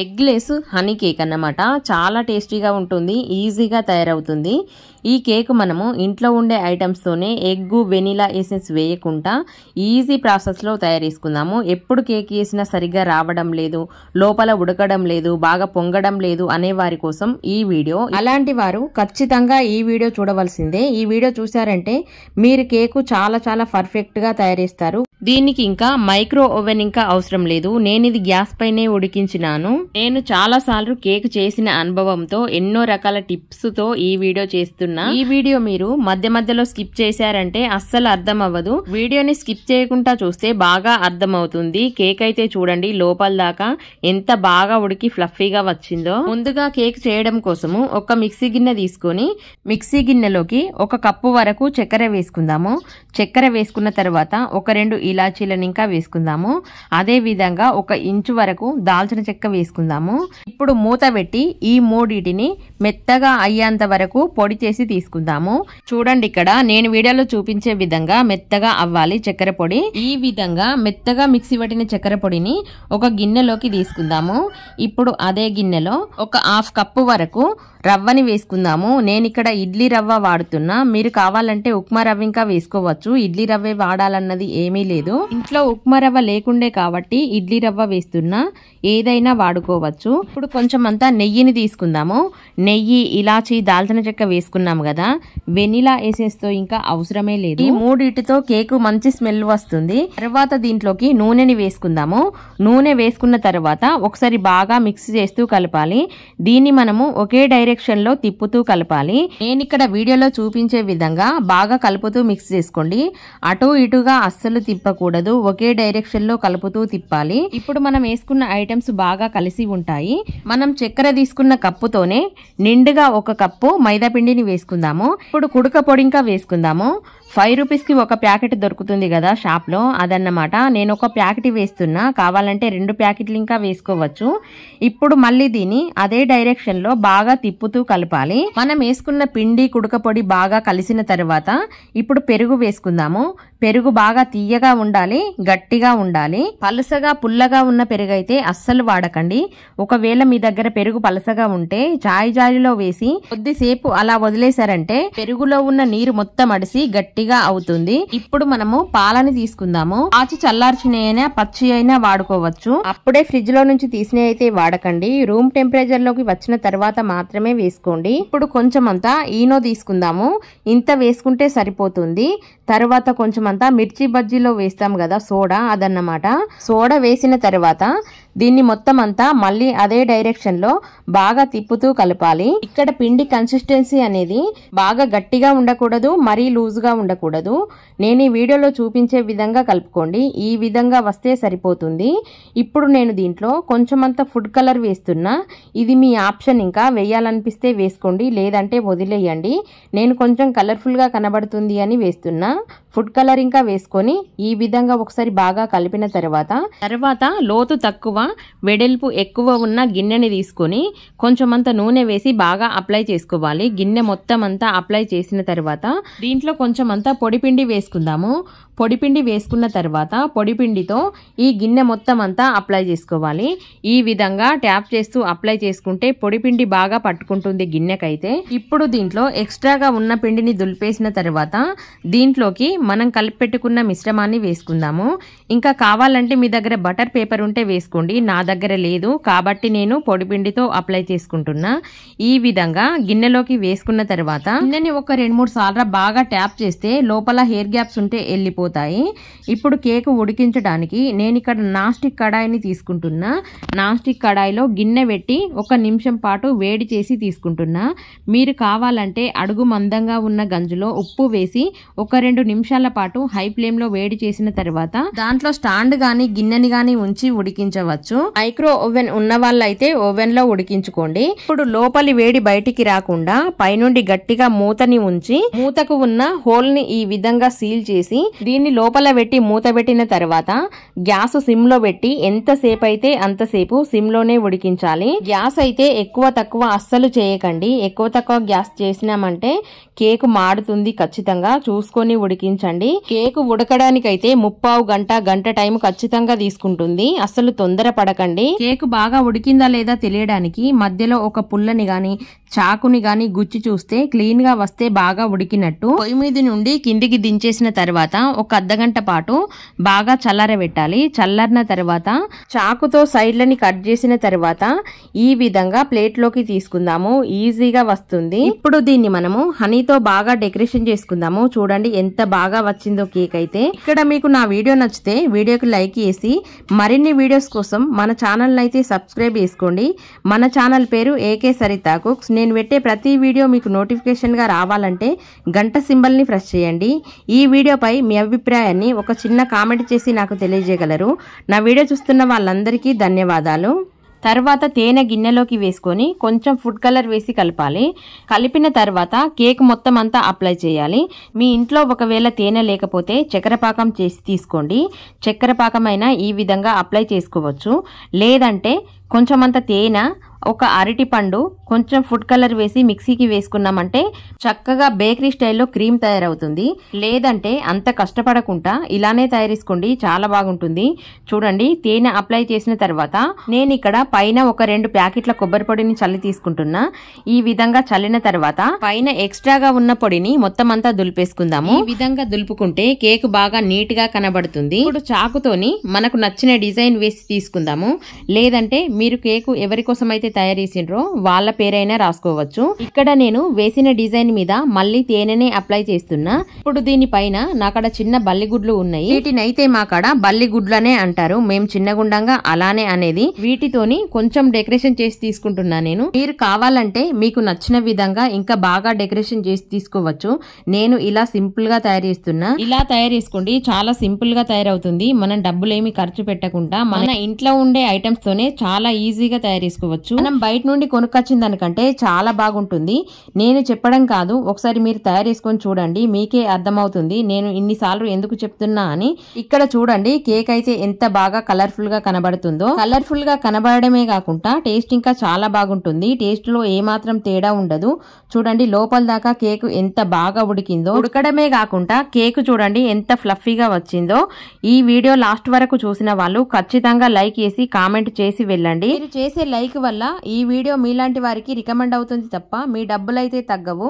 Eggless honey cake అన్నమాట. చాలా టేస్టీగా ఉంటుంది, ఈజీగా తయారవుతుంది. ఈ కేక్ మనము ఇంట్లో ఉండే ఐటమ్స్తోనే ఎగ్ వెనిలా ఎసెన్స్ వేయకుండా ఈజీ ప్రాసెస్లో తయారు చేసుకుందాము. ఎప్పుడు కేక్ చేసినా సరిగ్గా రావడం లేదు, లోపల ఉడకడం లేదు, బాగా పొంగడం లేదు అనే వారి కోసం ఈ వీడియో. అలాంటి వారు ఖచ్చితంగా ఈ వీడియో చూడవలసిందే. ఈ వీడియో చూసారంటే మీరు కేకు చాలా చాలా పర్ఫెక్ట్ గా తయారు చేస్తారు. దీనికి ఇంకా మైక్రో ఓవెన్ ఇంకా అవసరం లేదు. నేను ఇది గ్యాస్ పైనే ఉడికించినాను. నేను చాలా సార్లు కేక్ చేసిన అనుభవంతో ఎన్నో రకాల టిప్స్ తో ఈ వీడియో చేస్తున్నా. ఈ వీడియో మీరు మధ్య మధ్యలో స్కిప్ చేశారంటే అస్సలు అర్థం అవ్వదు. వీడియోని స్కిప్ చేయకుండా చూస్తే బాగా అర్థం అవుతుంది. కేక్ అయితే చూడండి లోపల దాకా ఎంత బాగా ఉడికి ఫ్లఫీగా వచ్చిందో. ముందుగా కేక్ చేయడం కోసము ఒక మిక్సీ గిన్నె తీసుకొని మిక్సీ గిన్నెలోకి 1 కప్పు వరకు చక్కెర వేసుకుందాము. చక్కెర వేసుకున్న తర్వాత ఒక 2 ఇలాచీలను ఇంకా వేసుకుందాము. అదే విధంగా 1 ఇంచు వరకు దాల్చిన చెక్క వేసుకుందాము. ఇప్పుడు మూత పెట్టి ఈ మూడిటిని మెత్తగా అయ్యేంత వరకు పొడి చేసి తీసుకుందాము. చూడండి ఇక్కడ నేను వీడియోలో చూపించే విధంగా మెత్తగా అవ్వాలి చక్కెర పొడి. ఈ విధంగా మెత్తగా మిక్సీ పట్టిన చక్కెర పొడిని ఒక గిన్నెలోకి తీసుకుందాము. ఇప్పుడు అదే గిన్నెలో 1/2 కప్పు వరకు రవ్వని వేసుకుందాము. నేను ఇక్కడ ఇడ్లీ రవ్వ వాడుతున్నా. మీరు కావాలంటే ఉప్మా రవ్వ ఇంకా వేసుకోవచ్చు. ఇడ్లీ రవ్వే వాడాలన్నది ఏమీ లేదు. ఇంట్లో ఉప్మా రవ్వ లేకుండే కాబట్టి ఇడ్లీ రవ్వ వేస్తున్నా. ఏదైనా వాడుకోవచ్చు. ఇప్పుడు కొంచెం అంతా నెయ్యిని తీసుకుందాము. నెయ్యి, ఇలాచి, దాల్చిన చెక్క వేసుకున్నాము కదా. వెనిలా ఎసెన్స్ తో ఇంకా అవసరమే లేదు. ఈ మూడిటితో కేకు మంచి స్మెల్ వస్తుంది. తర్వాత దీంట్లోకి నూనెని వేసుకుందాము. నూనె వేసుకున్న తర్వాత ఒకసారి బాగా మిక్స్ చేస్తూ కలపాలి. దీన్ని మనము ఒకే డైరెక్షన్ లో తిప్పుతూ కలపాలి. నేను ఇక్కడ వీడియోలో చూపించే విధంగా బాగా కలుపుతూ మిక్స్ చేసుకోండి. అటు ఇటుగా అస్సలు తిప్పకూడదు. ఒకే డైరెక్షన్ లో కలుపుతూ తిప్పాలి. ఇప్పుడు మనం వేసుకున్న ఐటమ్స్ బాగా కలిసి ఉంటాయి. మనం చక్కెర తీసుకున్న కప్పుతోనే నిండుగా 1 కప్పు మైదా పిండిని వేసుకుందాము. ఇప్పుడు కుడక పొడి ఇంకా వేసుకుందాము. 5 రూపీస్కి 1 ప్యాకెట్ దొరుకుతుంది కదా షాప్ లో, అదన్నమాట. నేను 1 ప్యాకెట్ వేస్తున్నా. కావాలంటే 2 ప్యాకెట్లు ఇంకా వేసుకోవచ్చు. ఇప్పుడు మళ్ళీ దీన్ని అదే డైరెక్షన్ లో బాగా తిప్పుతూ కలపాలి. మనం వేసుకున్న పిండి కుడక పొడి బాగా కలిసిన తర్వాత ఇప్పుడు పెరుగు వేసుకుందాము. పెరుగు బాగా తీయగా ఉండాలి, గట్టిగా ఉండాలి. పలుసగా పుల్లగా ఉన్న పెరుగు అయితే అస్సలు వాడకండి. ఒకవేళ మీ దగ్గర పెరుగు పలసగా ఉంటే జాయిలో వేసి కొద్దిసేపు అలా వదిలేశారంటే పెరుగులో ఉన్న నీరు మొత్తం అడిసి గట్టిగా అవుతుంది. ఇప్పుడు మనము పాలని తీసుకుందాము. ఆచి చల్లార్చినైనా పచ్చి అయినా వాడుకోవచ్చు. అప్పుడే ఫ్రిడ్జ్ లో నుంచి తీసిన అయితే వాడకండి. రూమ్ టెంపరేచర్ లోకి వచ్చిన తర్వాత మాత్రమే వేసుకోండి. ఇప్పుడు కొంచెం అంతా ఈనో తీసుకుందాము. ఇంత వేసుకుంటే సరిపోతుంది. తర్వాత కొంచెం అంతా మిర్చి బజ్జీలో వేస్తాం కదా సోడా, అదన్నమాట. సోడా వేసిన తర్వాత దీన్ని మొత్తం అంతా మళ్ళీ అదే డైరెక్షన్ లో బాగా తిప్పుతూ కలపాలి. ఇక్కడ పిండి కన్సిస్టెన్సీ అనేది బాగా గట్టిగా ఉండకూడదు, మరీ లూజ్ గా ఉండకూడదు. నేను ఈ వీడియోలో చూపించే విధంగా కలుపుకోండి. ఈ విధంగా వస్తే సరిపోతుంది. ఇప్పుడు నేను దీంట్లో కొంచెం అంత ఫుడ్ కలర్ వేస్తున్నా. ఇది మీ ఆప్షన్, ఇంకా వేయాలనిపిస్తే వేసుకోండి, లేదంటే వదిలేయండి. నేను కొంచెం కలర్ఫుల్ గా కనబడుతుంది అని వేస్తున్నా. ఫుడ్ కలర్ ఇంకా వేసుకొని ఈ విధంగా ఒకసారి బాగా కలిపిన తర్వాత లోతు తక్కువ వెడల్పు ఎక్కువ ఉన్న గిన్నెని తీసుకొని కొంచెం అంత నూనె వేసి బాగా అప్లై చేసుకోవాలి. గిన్నె మొత్తం అంతా అప్లై చేసిన తర్వాత దీంట్లో కొంచెం అంతా పొడిపిండి వేసుకుందాము. పొడిపిండి వేసుకున్న తర్వాత పొడిపిండితో ఈ గిన్నె మొత్తం అంతా అప్లై చేసుకోవాలి. ఈ విధంగా ట్యాప్ చేస్తూ అప్లై చేసుకుంటే పొడిపిండి బాగా పట్టుకుంటుంది గిన్నెకైతే. ఇప్పుడు దీంట్లో ఎక్స్ట్రాగా ఉన్న పిండిని దులిపేసిన తర్వాత దీంట్లోకి మనం కలిపి పెట్టుకున్న మిశ్రమాన్ని వేసుకుందాము. ఇంకా కావాలంటే మీ దగ్గర బటర్ పేపర్ ఉంటే వేసుకోండి. నా దగ్గర లేదు కాబట్టి నేను పొడిపిండితో అప్లై చేసుకుంటున్నా. ఈ విధంగా గిన్నెలోకి వేసుకున్న తర్వాత గిన్నెని ఒక 2-3 సార్లు బాగా ట్యాప్ చేస్తే లోపల హెయిర్ గ్యాప్స్ ఉంటే వెళ్ళిపోతాయి. ఇప్పుడు కేక్ ఉడికించడానికి నేను ఇక్కడ నాన్ స్టిక్ కడాయిని తీసుకుంటున్నా. నాన్ స్టిక్ కడాయిలో గిన్నె పెట్టి 1 నిమిషం పాటు వేడి చేసి తీసుకుంటున్నా. మీరు కావాలంటే అడుగు మందంగా ఉన్న గంజులో ఉప్పు వేసి 1-2 నిమిషాల పాటు హై ఫ్లేమ్ లో వేడి చేసిన తర్వాత దాంట్లో స్టాండ్ గాని గిన్నెని గాని ఉంచి ఉడికించవచ్చు. మైక్రో ఓవెన్ ఉన్న వాళ్ళైతే ఓవెన్ లో ఉడికించుకోండి. ఇప్పుడు లోపలి వేడి బయటికి రాకుండా పైనుండి గట్టిగా మూతని ఉంచి మూతకు ఉన్న హోల్ ని ఈ విధంగా సీల్ చేసి దీన్ని లోపల పెట్టి మూత పెట్టిన తర్వాత గ్యాస్ సిమ్ లో పెట్టి ఎంతసేపు అయితే అంతసేపు సిమ్ లోనే ఉడికించాలి. గ్యాస్ అయితే ఎక్కువ తక్కువ అస్సలు చేయకండి. ఎక్కువ తక్కువ గ్యాస్ చేసినామంటే కేక్ మాడుతుంది. ఖచ్చితంగా చూసుకొని ఉడికించండి. కేక్ ఉడకడానికైతే 3/4 గంట టైం ఖచ్చితంగా తీసుకుంటుంది. అస్సలు తొందర తొందరపడకండి. కేక్ బాగా ఉడికిందా లేదా తెలియడానికి మధ్యలో ఒక పుల్లని గాని చాకుని గాని గుచ్చి చూస్తే క్లీన్ గా వస్తే బాగా ఉడికినట్టు. పొయ్యి మీద నుండి కిందికి దించేసిన తర్వాత ఒక అర్ధగంట పాటు బాగా చల్లారబెట్టాలి. చల్లారిన తర్వాత చాకుతో సైడ్లని కట్ చేసిన తర్వాత ఈ విధంగా ప్లేట్ లోకి తీసుకుందాము. ఈజీగా వస్తుంది. ఇప్పుడు దీన్ని మనము హనీతో బాగా డెకరేషన్ చేసుకుందాము. చూడండి ఎంత బాగా వచ్చిందో కేక్ అయితే. ఇక్కడ మీకు నా వీడియో నచ్చితే వీడియోకి లైక్ చేసి మరిన్ని వీడియోస్ కోసం మన ఛానల్ అయితే సబ్స్క్రైబ్ చేసుకోండి. మన ఛానల్ పేరు ఏకే సరిత కుక్స్. నేను పెట్టే ప్రతి వీడియో మీకు నోటిఫికేషన్ గా రావాలంటే గంట సింబల్ ని ప్రెస్ చేయండి. ఈ వీడియోపై మీ అభిప్రాయాన్ని ఒక చిన్న కామెంట్ చేసి నాకు తెలియజేయగలరు. నా వీడియో చూస్తున్న వాళ్ళందరికీ ధన్యవాదాలు. తర్వాత తేనె గిన్నెలోకి వేసుకొని కొంచెం ఫుడ్ కలర్ వేసి కలపాలి. కలిపిన తర్వాత కేక్ మొత్తం అంతా అప్లై చేయాలి. మీ ఇంట్లో ఒకవేళ తేనె లేకపోతే చక్కెర పాకం చేసి తీసుకోండి. చక్కెర పాకం అయినా ఈ విధంగా అప్లై చేసుకోవచ్చు. లేదంటే కొంచెం అంత తేనె, ఒక అరటి పండు, కొంచెం ఫుడ్ కలర్ వేసి మిక్సీకి వేసుకున్నామంటే చక్కగా బేకరీ స్టైల్లో క్రీమ్ తయారవుతుంది. లేదంటే అంత కష్టపడకుండా ఇలానే తయారేసుకోండి, చాలా బాగుంటుంది. చూడండి తేనె అప్లై చేసిన తర్వాత నేను ఇక్కడ పైన ఒక 2 ప్యాకెట్ల కొబ్బరి పొడిని చల్లి తీసుకుంటున్నా. ఈ విధంగా చల్లిన తర్వాత పైన ఎక్స్ట్రాగా ఉన్న పొడిని మొత్తం అంతా దులిపేసుకుందాము. ఈ విధంగా దులుపుకుంటే కేక్ బాగా నీట్ గా కనబడుతుంది. ఇప్పుడు చాకుతోని మనకు నచ్చిన డిజైన్ వేసి తీసుకుందాము. లేదంటే మీరు కేకు ఎవరి కోసం అయితే తయారు చేసిండ్రో వాళ్ళ పేరైనా రాసుకోవచ్చు. ఇక్కడ నేను వేసిన డిజైన్ మీద మళ్ళీ తేనెనే అప్లై చేస్తున్నా. ఇప్పుడు దీనిపైన నాకడ చిన్న బల్లిగుడ్లు ఉన్నాయి. వీటినైతే మాకాడ బల్లిగుడ్లనే అంటారు. మేము చిన్నగుండంగా అలానే అనేది. వీటితోని కొంచెం డెకరేషన్ చేసి తీసుకుంటున్నా నేను. మీరు కావాలంటే మీకు నచ్చిన విధంగా ఇంకా బాగా డెకరేషన్ చేసి తీసుకోవచ్చు. నేను ఇలా సింపుల్ గా తయారు చేస్తున్నా. ఇలా తయారు చేసుకోండి, చాలా సింపుల్ గా తయారవుతుంది. మనం డబ్బులేమి ఖర్చు పెట్టకుండా మన ఇంట్లో ఉండే ఐటమ్స్ తోనే చాలా ఈజీగా తయారు చేసుకోవచ్చు. మనం బయట నుండి కొనుక్కొచ్చిన దానికంటే చాలా బాగుంటుంది. నేను చెప్పడం కాదు, ఒకసారి మీరు తయారు చేసుకొని చూడండి, మీకే అర్థమవుతుంది నేను ఇన్నిసార్లు ఎందుకు చెప్తున్నా అని. ఇక్కడ చూడండి కేక్ అయితే ఎంత బాగా కలర్ఫుల్ గా కనబడుతుందో. కలర్ఫుల్ గా కనబడమే కాకుండా టేస్ట్ ఇంకా చాలా బాగుంటుంది. టేస్ట్ లో ఏమాత్రం తేడా ఉండదు. చూడండి లోపల దాకా కేక్ ఎంత బాగా ఉడికిందో. ఉడకడమే కాకుండా కేక్ చూడండి ఎంత ఫ్లఫీగా వచ్చిందో. ఈ వీడియో లాస్ట్ వరకు చూసిన వాళ్ళు ఖచ్చితంగా లైక్ చేసి కామెంట్ చేసి వెళ్ళండి. మీరు చేసే లైక్ వల్ల ఈ వీడియో మీలాంటి వారికి రికమెండ్ అవుతుంది తప్ప మీ డబ్బులైతే తగ్గవు.